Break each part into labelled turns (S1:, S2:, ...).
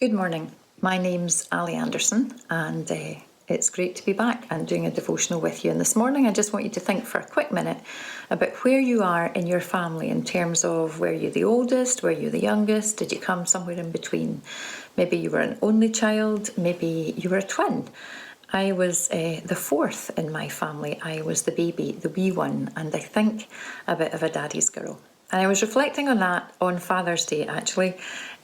S1: Good morning. My name's Ali Anderson, and it's great to be back and doing a devotional with you. And this morning, I just want you to think for a quick minute about where you are in your family in terms of were you the oldest, were you the youngest, did you come somewhere in between? Maybe you were an only child, maybe you were a twin. I was the fourth in my family. I was the baby, the wee one, and I think a bit of a daddy's girl. And I was reflecting on that on Father's Day, actually,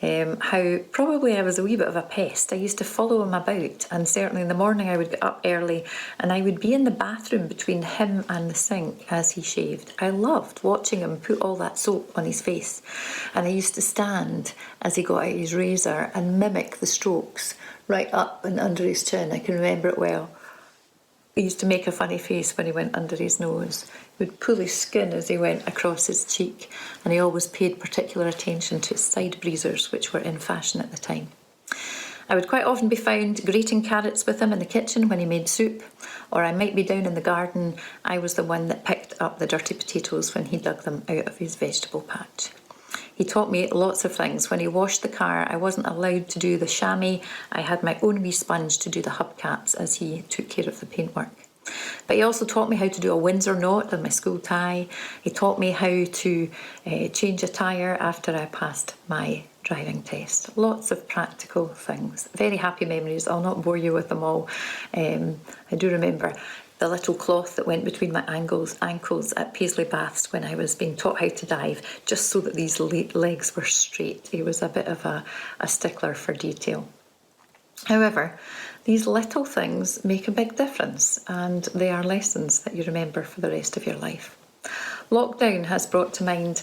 S1: how probably I was a wee bit of a pest. I used to follow him about, and certainly in the morning I would get up early and I would be in the bathroom between him and the sink as he shaved. I loved watching him put all that soap on his face, and I used to stand as he got out his razor and mimic the strokes right up and under his chin. I can remember it well. He used to make a funny face when he went under his nose. He would pull his skin as he went across his cheek, and he always paid particular attention to his side breezers, which were in fashion at the time. I would quite often be found grating carrots with him in the kitchen when he made soup, or I might be down in the garden. I was the one that picked up the dirty potatoes when he dug them out of his vegetable patch. He taught me lots of things. When he washed the car, I wasn't allowed to do the chamois. I had my own wee sponge to do the hubcaps as he took care of the paintwork. But he also taught me how to do a Windsor knot on my school tie. He taught me how to change a tyre after I passed my driving test. Lots of practical things. Very happy memories. I'll not bore you with them all. I do remember the little cloth that went between my ankles at Paisley Baths when I was being taught how to dive, just so that these legs were straight. He was a bit of a stickler for detail. However, these little things make a big difference, and they are lessons that you remember for the rest of your life. Lockdown has brought to mind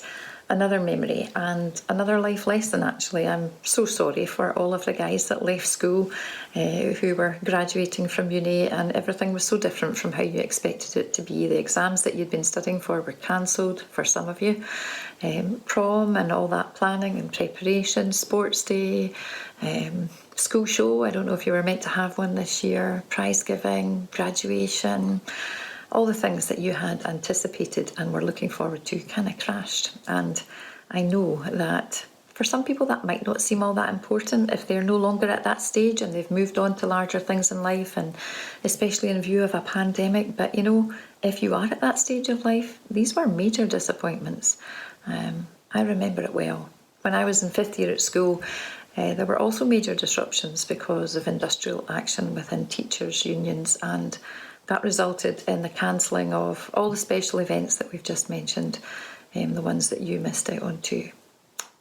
S1: another memory and another life lesson, actually. I'm so sorry for all of the guys that left school who were graduating from uni, and everything was so different from how you expected it to be. The exams that you'd been studying for were cancelled for some of you. Prom and all that planning and preparation, sports day, school show. I don't know if you were meant to have one this year, prize giving, graduation. All the things that you had anticipated and were looking forward to kind of crashed. And I know that for some people that might not seem all that important if they're no longer at that stage and they've moved on to larger things in life, and especially in view of a pandemic. But you know, if you are at that stage of life, these were major disappointments. I remember it well. When I was in fifth year at school, there were also major disruptions because of industrial action within teachers' unions, and that resulted in the cancelling of all the special events that we've just mentioned, the ones that you missed out on too.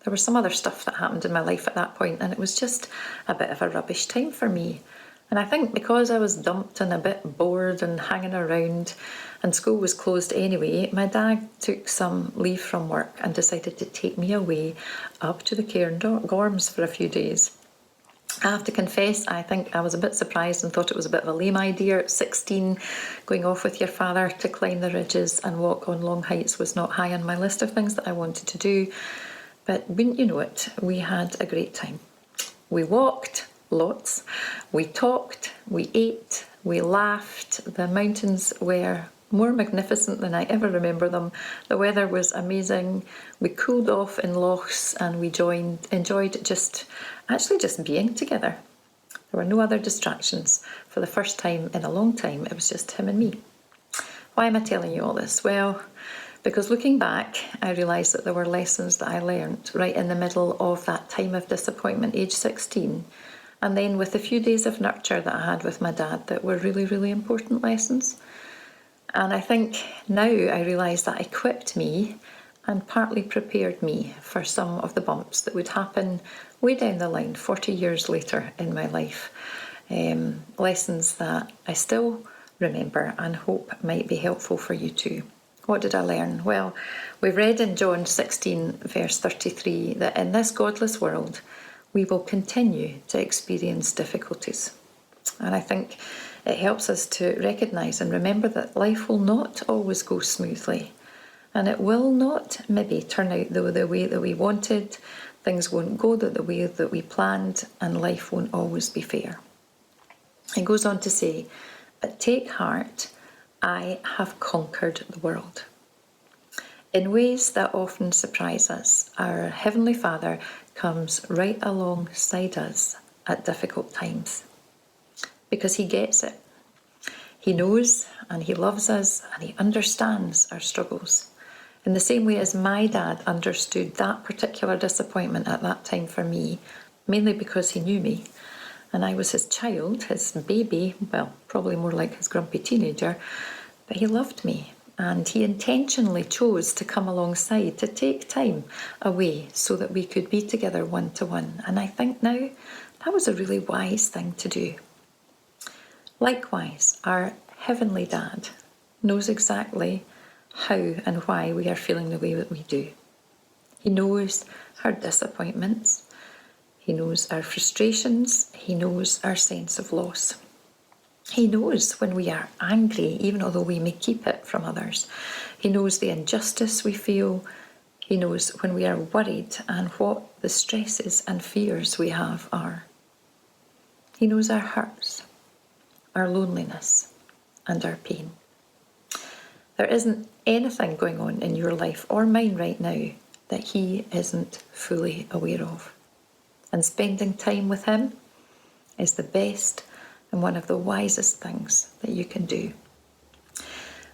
S1: There was some other stuff that happened in my life at that point, and it was just a bit of a rubbish time for me. And I think because I was dumped and a bit bored and hanging around, and school was closed anyway, my dad took some leave from work and decided to take me away up to the Cairn Gorms for a few days. I have to confess, I think I was a bit surprised and thought it was a bit of a lame idea at 16. Going off with your father to climb the ridges and walk on long heights was not high on my list of things that I wanted to do. But wouldn't you know it, we had a great time. We walked lots, we talked, we ate, we laughed. The mountains were more magnificent than I ever remember them. The weather was amazing. We cooled off in lochs, and we enjoyed just being together. There were no other distractions. For the first time in a long time, it was just him and me. Why am I telling you all this? Well, because looking back, I realised that there were lessons that I learned right in the middle of that time of disappointment, age 16, and then with the few days of nurture that I had with my dad that were really, really important lessons. And I think now I realise that equipped me and partly prepared me for some of the bumps that would happen way down the line 40 years later in my life. Lessons that I still remember and hope might be helpful for you too. What did I learn? Well, we've read in John 16 verse 33 that in this godless world we will continue to experience difficulties. And I think it helps us to recognise and remember that life will not always go smoothly, and it will not maybe turn out the way that we wanted. Things won't go the way that we planned, and life won't always be fair. It goes on to say, but take heart, I have conquered the world. In ways that often surprise us, our Heavenly Father comes right alongside us at difficult times, because he gets it. He knows and he loves us and he understands our struggles. In the same way as my dad understood that particular disappointment at that time for me, mainly because he knew me, and I was his child, his baby, well, probably more like his grumpy teenager, but he loved me, and he intentionally chose to come alongside, to take time away so that we could be together one-to-one. And I think now that was a really wise thing to do. Likewise, our Heavenly Dad knows exactly how and why we are feeling the way that we do. He knows our disappointments. He knows our frustrations. He knows our sense of loss. He knows when we are angry, even although we may keep it from others. He knows the injustice we feel. He knows when we are worried and what the stresses and fears we have are. He knows our hurts, our loneliness, and our pain. There isn't anything going on in your life or mine right now that he isn't fully aware of. And spending time with him is the best and one of the wisest things that you can do.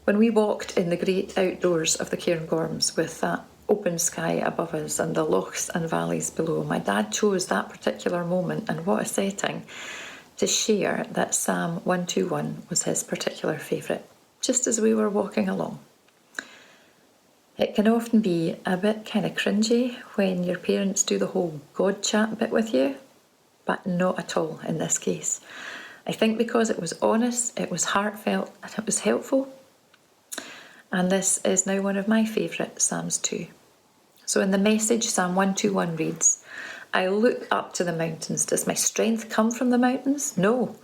S1: When we walked in the great outdoors of the Cairngorms with that open sky above us and the lochs and valleys below, my dad chose that particular moment, and what a setting, to share that Psalm 121 was his particular favourite, just as we were walking along. It can often be a bit kind of cringy when your parents do the whole God chat bit with you, but not at all in this case. I think because it was honest, it was heartfelt, and it was helpful. And this is now one of my favourite Psalms too. So in the Message, Psalm 121 reads, "I look up to the mountains. Does my strength come from the mountains? No.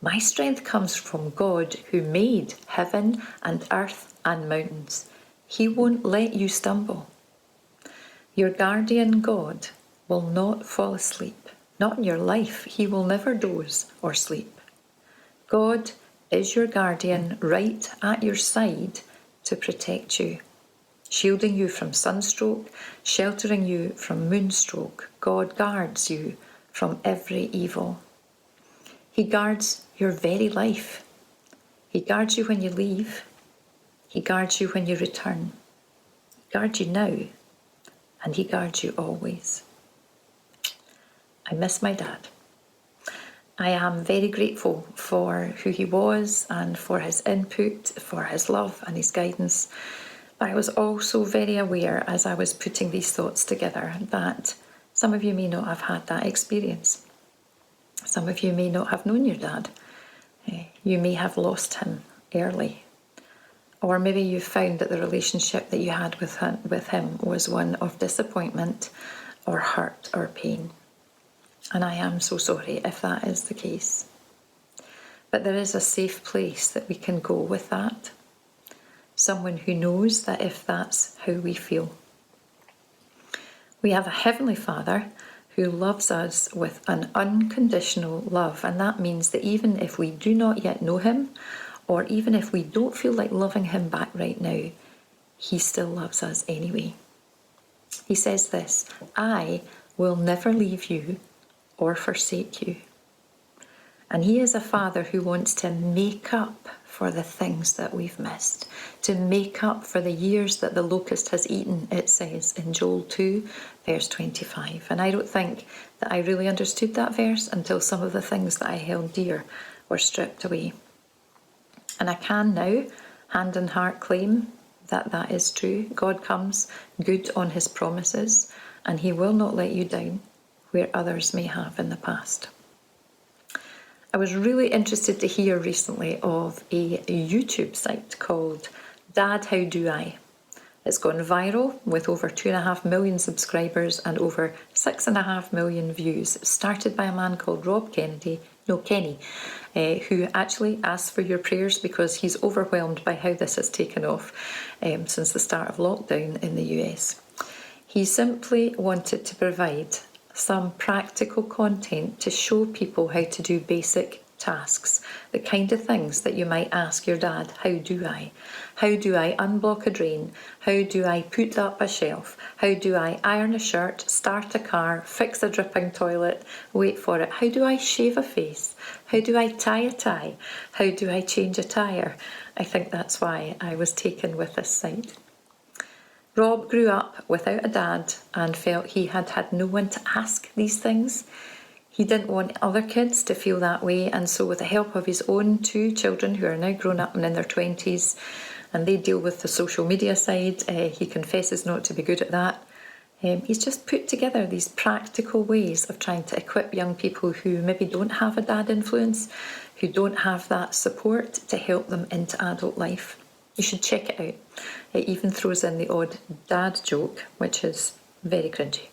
S1: My strength comes from God who made heaven and earth and mountains. He won't let you stumble. Your guardian God will not fall asleep. Not in your life. He will never doze or sleep. God is your guardian right at your side to protect you, shielding you from sunstroke, sheltering you from moonstroke. God guards you from every evil. He guards your very life. He guards you when you leave. He guards you when you return. He guards you now, and he guards you always." I miss my dad. I am very grateful for who he was and for his input, for his love and his guidance. But I was also very aware as I was putting these thoughts together that some of you may not have had that experience. Some of you may not have known your dad. You may have lost him early. Or maybe you found that the relationship that you had with him was one of disappointment or hurt or pain. And I am so sorry if that is the case. But there is a safe place that we can go with that. Someone who knows that if that's how we feel. We have a Heavenly Father who loves us with an unconditional love. And that means that even if we do not yet know him, or even if we don't feel like loving him back right now, he still loves us anyway. He says this, "I will never leave you or forsake you." And he is a father who wants to make up for the things that we've missed, to make up for the years that the locust has eaten, it says in Joel 2, verse 25. And I don't think that I really understood that verse until some of the things that I held dear were stripped away. And I can now, hand on heart, claim that that is true. God comes good on his promises, and he will not let you down where others may have in the past. I was really interested to hear recently of a YouTube site called Dad How Do I? It's gone viral with over 2.5 million subscribers and over 6.5 million views. It started by a man called Kenny, who actually asked for your prayers because he's overwhelmed by how this has taken off since the start of lockdown in the US. He simply wanted to provide some practical content to show people how to do basic tasks, the kind of things that you might ask your dad, how do I? How do I unblock a drain? How do I put up a shelf? How do I iron a shirt, start a car, fix a dripping toilet, wait for it? How do I shave a face? How do I tie a tie? How do I change a tyre? I think that's why I was taken with this site. Rob grew up without a dad and felt he had had no one to ask these things. He didn't want other kids to feel that way, and so with the help of his own 2 children who are now grown up and in their 20s, and they deal with the social media side, he confesses not to be good at that. He's just put together these practical ways of trying to equip young people who maybe don't have a dad influence, who don't have that support to help them into adult life. You should check it out. It even throws in the odd dad joke, which is very cringy.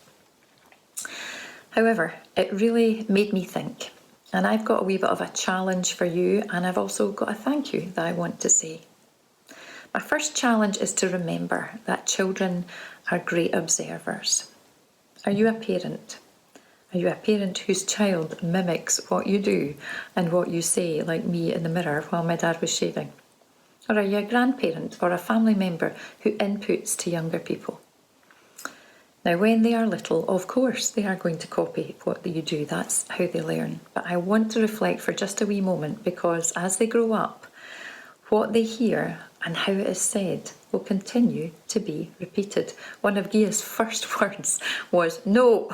S1: However, it really made me think, and I've got a wee bit of a challenge for you, and I've also got a thank you that I want to say. My first challenge is to remember that children are great observers. Are you a parent? Are you a parent whose child mimics what you do and what you say, like me in the mirror while my dad was shaving? Or are you a grandparent or a family member who inputs to younger people? Now, when they are little, of course, they are going to copy what you do. That's how they learn. But I want to reflect for just a wee moment, because as they grow up, what they hear and how it is said will continue to be repeated. One of Gia's first words was no,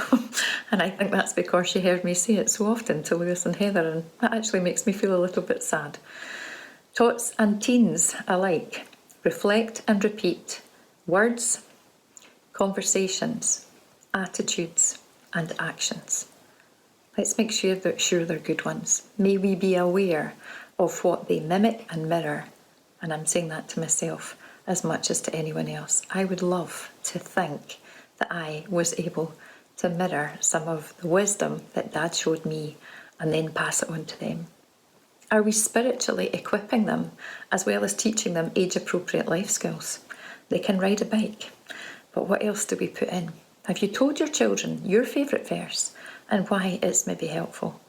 S1: and I think that's because she heard me say it so often to Lewis and Heather, and that actually makes me feel a little bit sad. Tots and teens alike reflect and repeat words, conversations, attitudes and actions. Let's make sure they're good ones. May we be aware of what they mimic and mirror, and I'm saying that to myself as much as to anyone else. I would love to think that I was able to mirror some of the wisdom that Dad showed me and then pass it on to them. Are we spiritually equipping them as well as teaching them age-appropriate life skills? They can ride a bike, but what else do we put in? Have you told your children your favourite verse and why it's maybe helpful?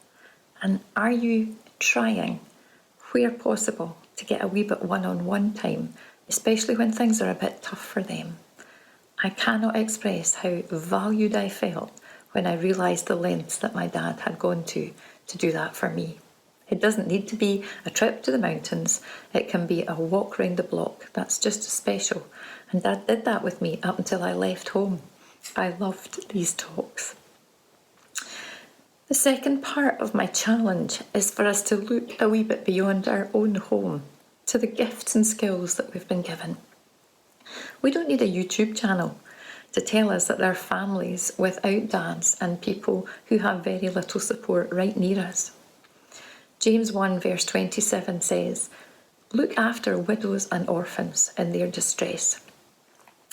S1: And are you trying, where possible, to get a wee bit one-on-one time, especially when things are a bit tough for them? I cannot express how valued I felt when I realised the lengths that my dad had gone to do that for me. It doesn't need to be a trip to the mountains. It can be a walk round the block. That's just as special. And Dad did that with me up until I left home. I loved these talks. The second part of my challenge is for us to look a wee bit beyond our own home to the gifts and skills that we've been given. We don't need a YouTube channel to tell us that there are families without dads and people who have very little support right near us. James 1 verse 27 says, "Look after widows and orphans in their distress."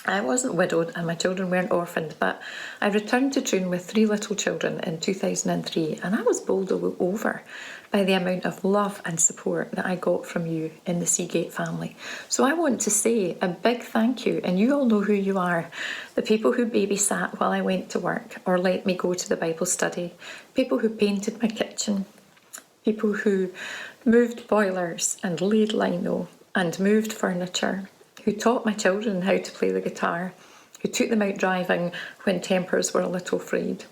S1: I wasn't widowed and my children weren't orphaned, but I returned to Troon with 3 little children in 2003, and I was bowled over by the amount of love and support that I got from you in the Seagate family. So I want to say a big thank you, and you all know who you are. The people who babysat while I went to work or let me go to the Bible study, people who painted my kitchen, people who moved boilers and laid lino and moved furniture, who taught my children how to play the guitar, who took them out driving when tempers were a little frayed,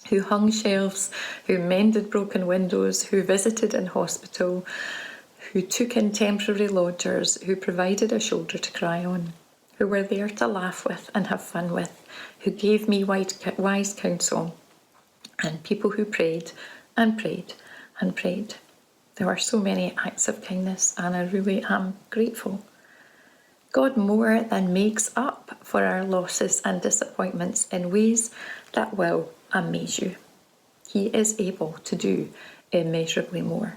S1: who hung shelves, who mended broken windows, who visited in hospital, who took in temporary lodgers, who provided a shoulder to cry on, who were there to laugh with and have fun with, who gave me wise counsel, and people who prayed and prayed and prayed. There were so many acts of kindness, and I really am grateful. God more than makes up for our losses and disappointments in ways that will amaze you. He is able to do immeasurably more.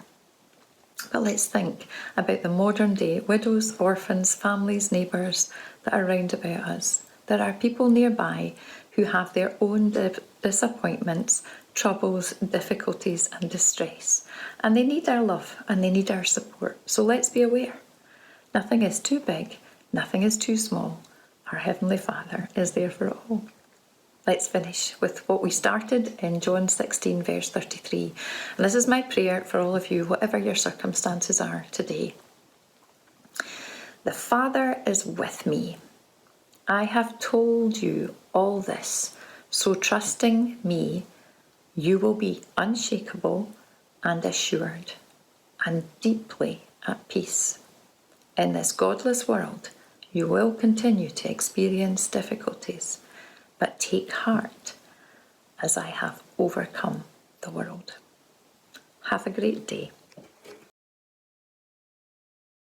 S1: But let's think about the modern day widows, orphans, families, neighbours that are round about us. There are people nearby who have their own disappointments, troubles, difficulties and distress. And they need our love and they need our support. So let's be aware. Nothing is too big. Nothing is too small. Our Heavenly Father is there for all. Let's finish with what we started in John 16, verse 33. And this is my prayer for all of you, whatever your circumstances are today. The Father is with me. I have told you all this, so trusting me, you will be unshakable and assured and deeply at peace. In this godless world, you will continue to experience difficulties, but take heart, as I have overcome the world. Have a great day.